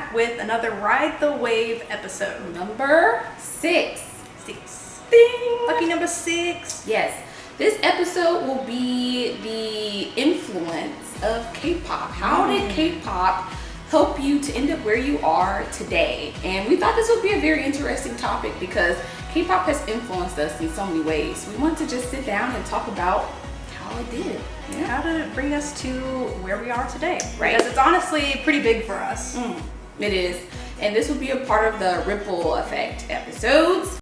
back with another Ride the Wave episode. Number 6. Ding! Lucky number 6. Yes. This episode will be the influence of K-pop. How did K-pop help you to end up where you are today? And we thought this would be a very interesting topic because K-pop has influenced us in so many ways. We want to just sit down and talk about how it did. Yeah. How did it bring us to where we are today? Right. Because it's honestly pretty big for us. It is. And this will be a part of the ripple effect episodes.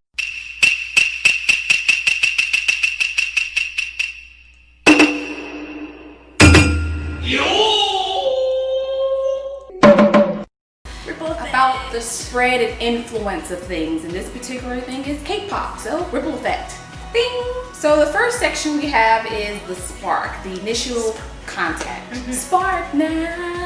About the spread and influence of things, and this particular thing is K-pop, so ripple effect. Ding! So the first section we have is the spark, the initial contact. Spark now.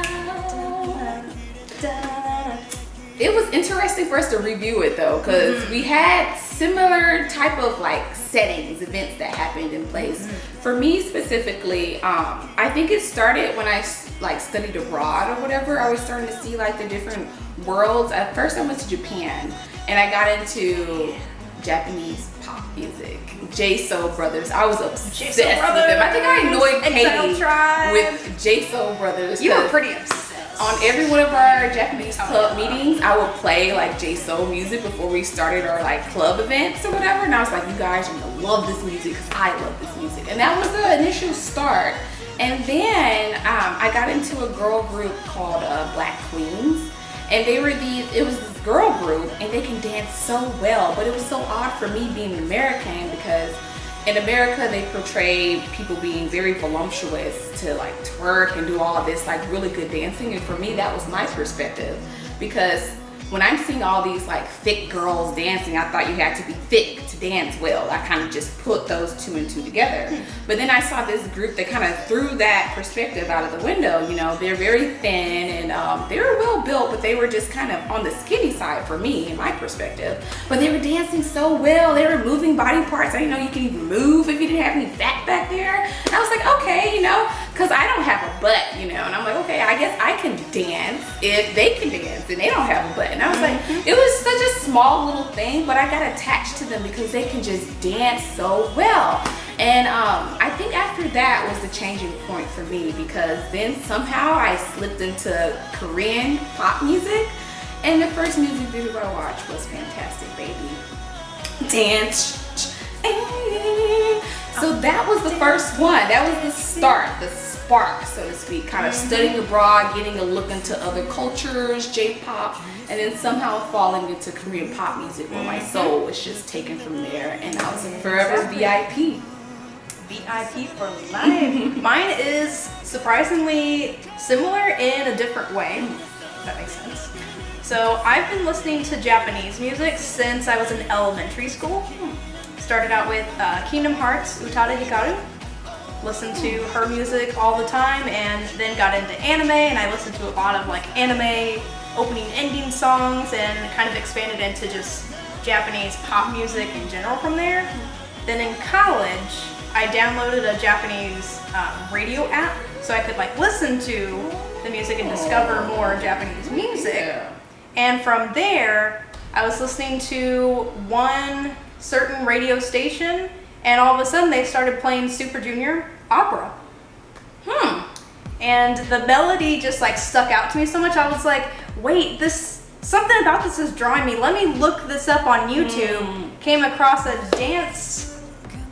It was interesting for us to review it though, because we had similar type of like settings, events that happened in place. For me specifically, I think it started when I like studied abroad or whatever. I was starting to see like the different worlds. At first I went to Japan and I got into Japanese pop music. J-Soul Brothers. I was obsessed with them. I think I annoyed Katie with J-Soul Brothers. You were pretty obsessed. On every one of our Japanese club meetings, I would play like J-Soul music before we started our like club events or whatever. And I was like, you guys are gonna love this music because I love this music. And that was the initial start. And then I got into a girl group called Black Queens. And it was this girl group and they can dance so well. But it was so odd for me being American because in America, they portray people being very voluptuous to like twerk and do all this like really good dancing. And for me, that was my perspective because when I'm seeing all these like thick girls dancing, I thought you had to be thick to dance well. I kind of just put those two and two together. But then I saw this group that kind of threw that perspective out of the window. You know, they're very thin and they were well built, but they were just kind of on the skinny side for me, in my perspective. But they were dancing so well. They were moving body parts. I didn't know you can even move if you didn't have any fat back there. And I was like, okay, you know, because I don't have a butt, you know. And I'm like, okay, I guess I can dance if they can dance and they don't have a butt. And I was like, it was such a small little thing, but I got attached to them because they can just dance so well. And I think after that was the changing point for me because then somehow I slipped into Korean pop music. And the first music video I watched was Fantastic Baby. Dance. So that was the first one. That was the start, the spark, so to speak. Kind of studying abroad, getting a look into other cultures, J-pop, and then somehow falling into Korean pop music where my soul was just taken from there. And I was a forever VIP. VIP for life. Mine is surprisingly similar in a different way, if that makes sense. So I've been listening to Japanese music since I was in elementary school. Started out with Kingdom Hearts, Utada Hikaru. Listened to her music all the time and then got into anime and I listened to a lot of like anime opening ending songs and kind of expanded into just Japanese pop music in general from there. Then in college, I downloaded a Japanese radio app so I could like listen to the music and discover more Japanese music. And from there, I was listening to one certain radio station and all of a sudden they started playing Super Junior opera. And the melody just like stuck out to me so much. I was like, wait, something about this is drawing me. Let me look this up on YouTube. Came across a dance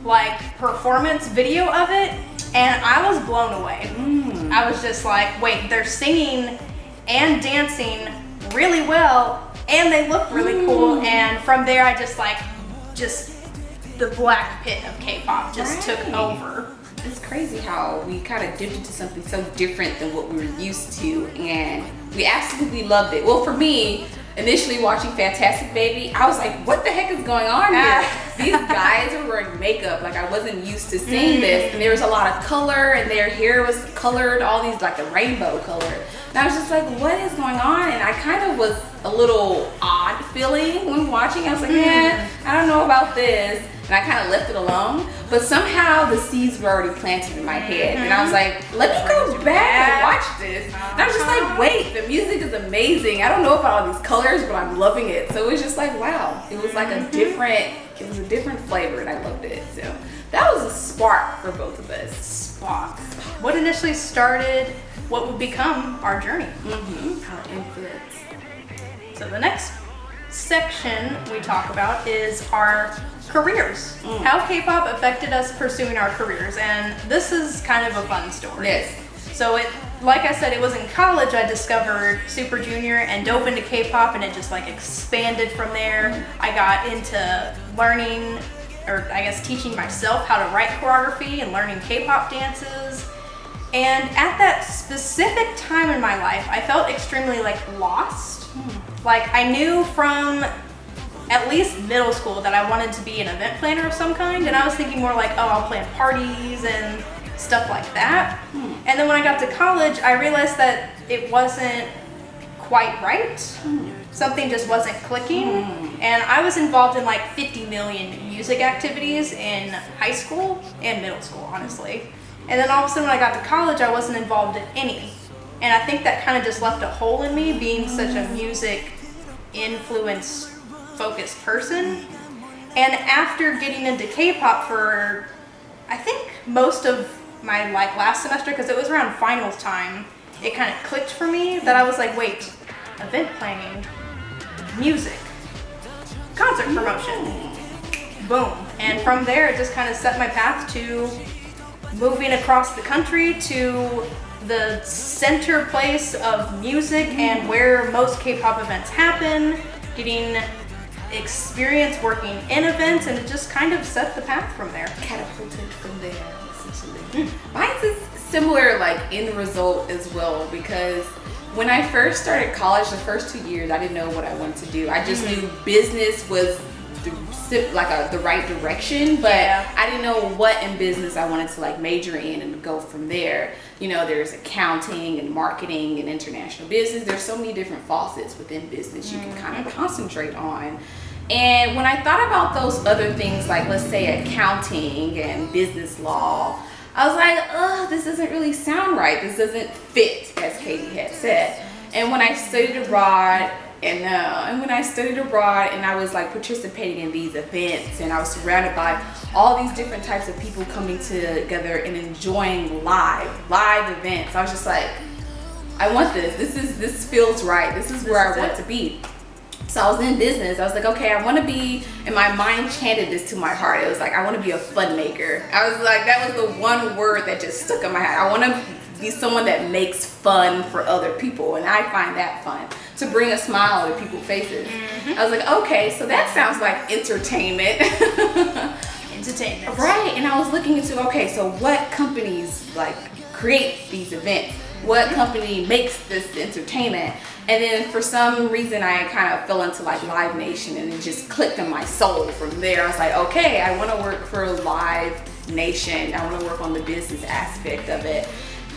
like performance video of it and I was blown away. I was just like, wait, they're singing and dancing really well and they look really cool. And from there I just the black pit of K-pop just took over. It's crazy how we kind of dipped into something so different than what we were used to and we absolutely loved it. Well, for me, initially watching Fantastic Baby, I was like, what the heck is going on here? These guys are wearing makeup. Like I wasn't used to seeing this. And there was a lot of color and their hair was colored, all these like a rainbow color. And I was just like, what is going on? And I kind of was a little odd feeling when watching. I was like, I don't know about this. And I kind of left it alone. But somehow the seeds were already planted in my head. And I was like, let me go back and watch this. And I was just like, wait, the music is amazing. I don't know about all these colors, but I'm loving it. So it was just like, wow. It was like a different flavor, and I loved it. So that was a spark for both of us. Spark. What initially started what would become our journey? Our influence. So the next section we talk about is our careers. How K-pop affected us pursuing our careers, and this is kind of a fun story. Yes. So like I said, it was in college I discovered Super Junior and dove into K-pop, and it just like expanded from there. I got into learning, or I guess teaching myself how to write choreography and learning K-pop dances. And at that specific time in my life, I felt extremely like lost. Like I knew from at least middle school that I wanted to be an event planner of some kind, and I was thinking more like, oh, I'll plan parties and stuff like that. And then when I got to college, I realized that it wasn't quite right. Something just wasn't clicking. And I was involved in like 50 million music activities in high school and middle school, honestly. And then all of a sudden when I got to college, I wasn't involved in any. And I think that kind of just left a hole in me, being such a music influence focused person. And after getting into K-pop for, I think, most of my like last semester, because it was around finals time, it kind of clicked for me that I was like, wait, event planning, music, concert promotion, boom. And from there, it just kind of set my path to moving across the country to the center place of music and where most K-pop events happen, getting experience working in events, and it just kind of set the path from there. Catapulted from there, essentially. Mine's is similar, like in the result as well, because when I first started college, the first 2 years, I didn't know what I wanted to do. I just knew business was the right direction, but I didn't know what in business I wanted to like major in and go from there. You know, there's accounting and marketing and international business. There's so many different facets within business you can kind of concentrate on. And when I thought about those other things, like let's say accounting and business law, I was like, oh, this doesn't really sound right. This doesn't fit, as Katie had said. And when I studied abroad, and I was like participating in these events, and I was surrounded by all these different types of people coming together and enjoying live events, I was just like, I want this. This feels right. This is where I want to be. So I was in business. I was like, okay, I want to be, and my mind chanted this to my heart. It was like, I want to be a fun maker. I was like, that was the one word that just stuck in my head. I want to be someone that makes fun for other people, and I find that fun, to bring a smile to people's faces. I was like, okay, so that sounds like entertainment. Entertainment. Right, and I was looking into, okay, so what companies like create these events? What company makes this entertainment? And then for some reason I kind of fell into like Live Nation, and it just clicked in my soul from there. I was like, okay, I want to work for Live Nation. I want to work on the business aspect of it.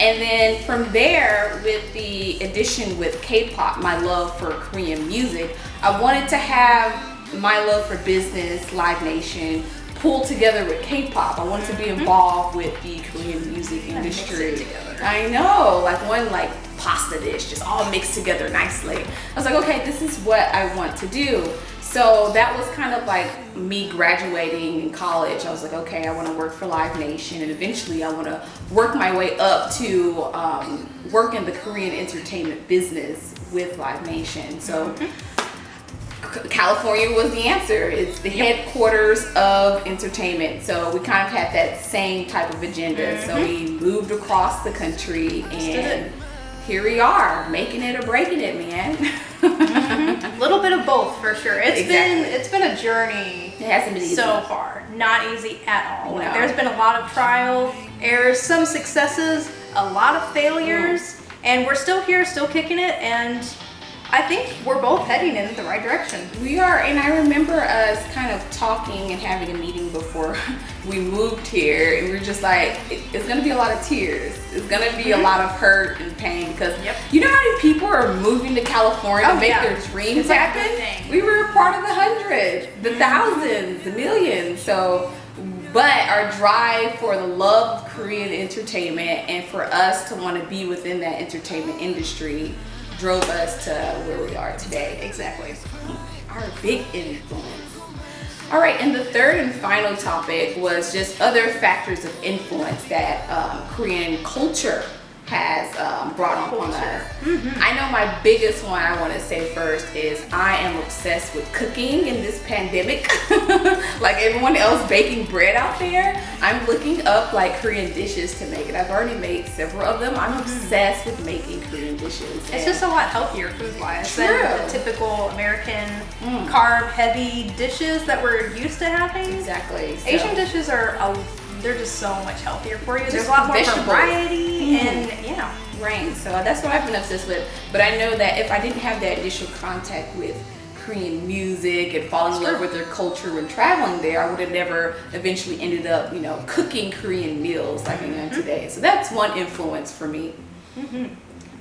And then from there, with the addition with K-pop, my love for Korean music, I wanted to have my love for business, Live Nation, pulled together with K-pop. I wanted to be involved with the Korean music industry. I know, like one like pasta dish, just all mixed together nicely. I was like, okay, this is what I want to do. So that was kind of like me graduating in college. I was like, okay, I want to work for Live Nation, and eventually I want to work my way up to work in the Korean entertainment business with Live Nation. So California was the answer. It's the headquarters of entertainment. So we kind of had that same type of agenda. So we moved across the country, and here we are, making it or breaking it, man. A little bit of both, for sure. It's been a journey. It hasn't been easy so far. Not easy at all. No. Like, there's been a lot of trial, errors, some successes, a lot of failures, and we're still here, still kicking it. And I think we're both heading in the right direction. We are, and I remember us kind of talking and having a meeting before we moved here, and we were just like, it's gonna be a lot of tears. It's gonna be a lot of hurt and pain because you know how many people are moving to California to make their dreams happen? We were a part of the hundreds, the thousands, the millions. So, but our drive for the love of Korean entertainment and for us to want to be within that entertainment industry drove us to where we are today. Exactly. Our big influence. All right, and the third and final topic was just other factors of influence that Korean culture has brought on us. I know my biggest one I want to say first is I am obsessed with cooking in this pandemic. Like everyone else baking bread out there, I'm looking up like Korean dishes to make, and I've already made several of them. I'm obsessed with making Korean dishes. It's just a lot healthier food-wise than the typical American carb-heavy dishes that we're used to having. Exactly. So. Asian dishes are they're just so much healthier for you. There's a lot more variety and Right. So that's what I've been obsessed with. But I know that if I didn't have that initial contact with Korean music and falling in love with their culture when traveling there, I would have never eventually ended up, cooking Korean meals like I am today. So that's one influence for me.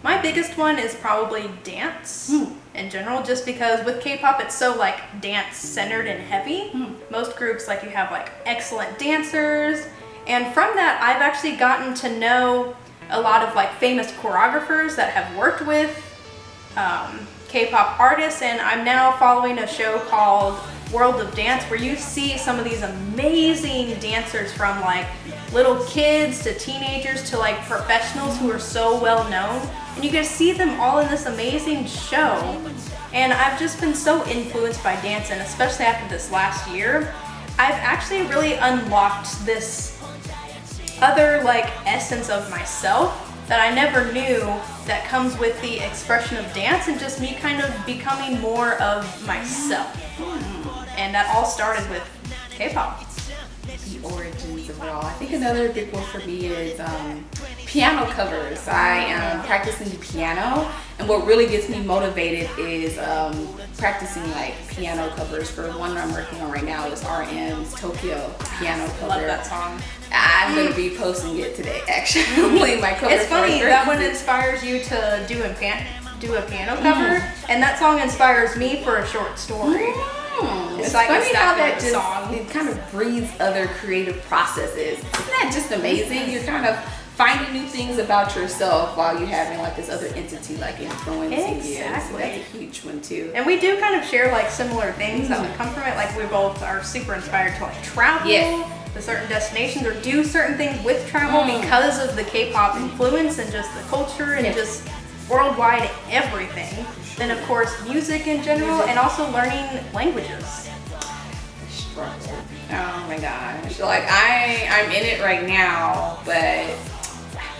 My biggest one is probably dance in general, just because with K-pop it's so like dance centered and heavy. Most groups you have like excellent dancers, and from that I've actually gotten to know a lot of like famous choreographers that have worked with K-pop artists, and I'm now following a show called World of Dance where you see some of these amazing dancers from like little kids to teenagers to like professionals who are so well known, and you get to see them all in this amazing show. And I've just been so influenced by dance, and especially after this last year I've actually really unlocked this other like essence of myself that I never knew that comes with the expression of dance, and just me kind of becoming more of myself. And that all started with K-pop. The origins of it all. I think another big one for me is piano covers. I am practicing the piano, and what really gets me motivated is practicing like piano covers. For one I'm working on right now is RM's Tokyo piano cover. Love that song. I'm gonna be posting it today, actually. My cover. It's funny that one inspires you to do a piano cover, and that song inspires me for a short story. It's like funny how that just it kind of breeds other creative processes. Isn't that just amazing? You're kind of finding new things about yourself while you're having like this other entity like influencing you. So that's a huge one too. And we do kind of share like similar things that would come from it. Like we both are super inspired to like travel to certain destinations or do certain things with travel because of the K-pop influence and just the culture and just worldwide everything. Then of course music in general, and also learning languages. Oh my gosh, like I'm in it right now, but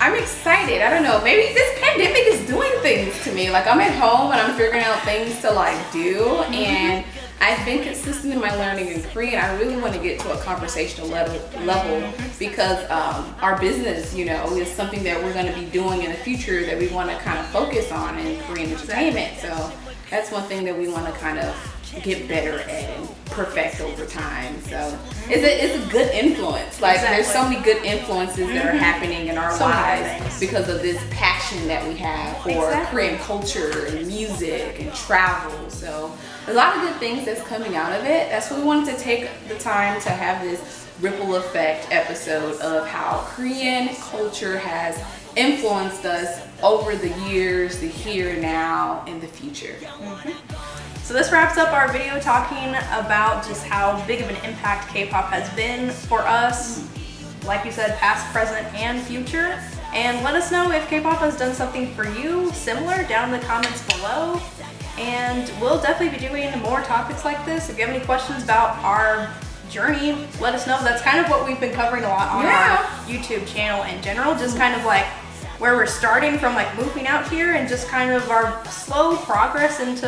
I'm excited. I don't know, maybe this pandemic is doing things to me. Like I'm at home and I'm figuring out things to like do, and I've been consistent in my learning in Korean. I really want to get to a conversational level because our business, is something that we're going to be doing in the future that we want to kind of focus on in Korean entertainment. So that's one thing that we want to kind of get better at and perfect over time. So it's a good influence. Like there's so many good influences that are happening in our lives because of this passion that we have for Korean culture and music and travel. So a lot of good things that's coming out of it. That's why we wanted to take the time to have this ripple effect episode of how Korean culture has influenced us over the years, the here, now, and the future. So this wraps up our video talking about just how big of an impact K-pop has been for us, like you said, past, present, and future. And let us know if K-pop has done something for you similar down in the comments below. And we'll definitely be doing more topics like this. If you have any questions about our journey, let us know. That's kind of what we've been covering a lot on our YouTube channel in general, just kind of like where we're starting from, like moving out here, and just kind of our slow progress into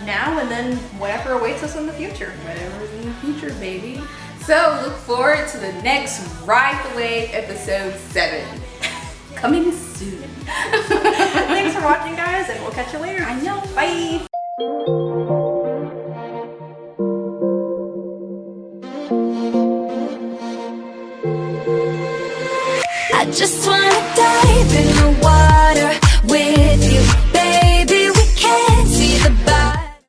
now and then whatever awaits us in the future. Whatever's in the future, baby. So look forward to the next Ride the Wave episode 7. Coming soon. Thanks for for watching, guys, and we'll catch you later. I know. Bye. I just wanna dive in.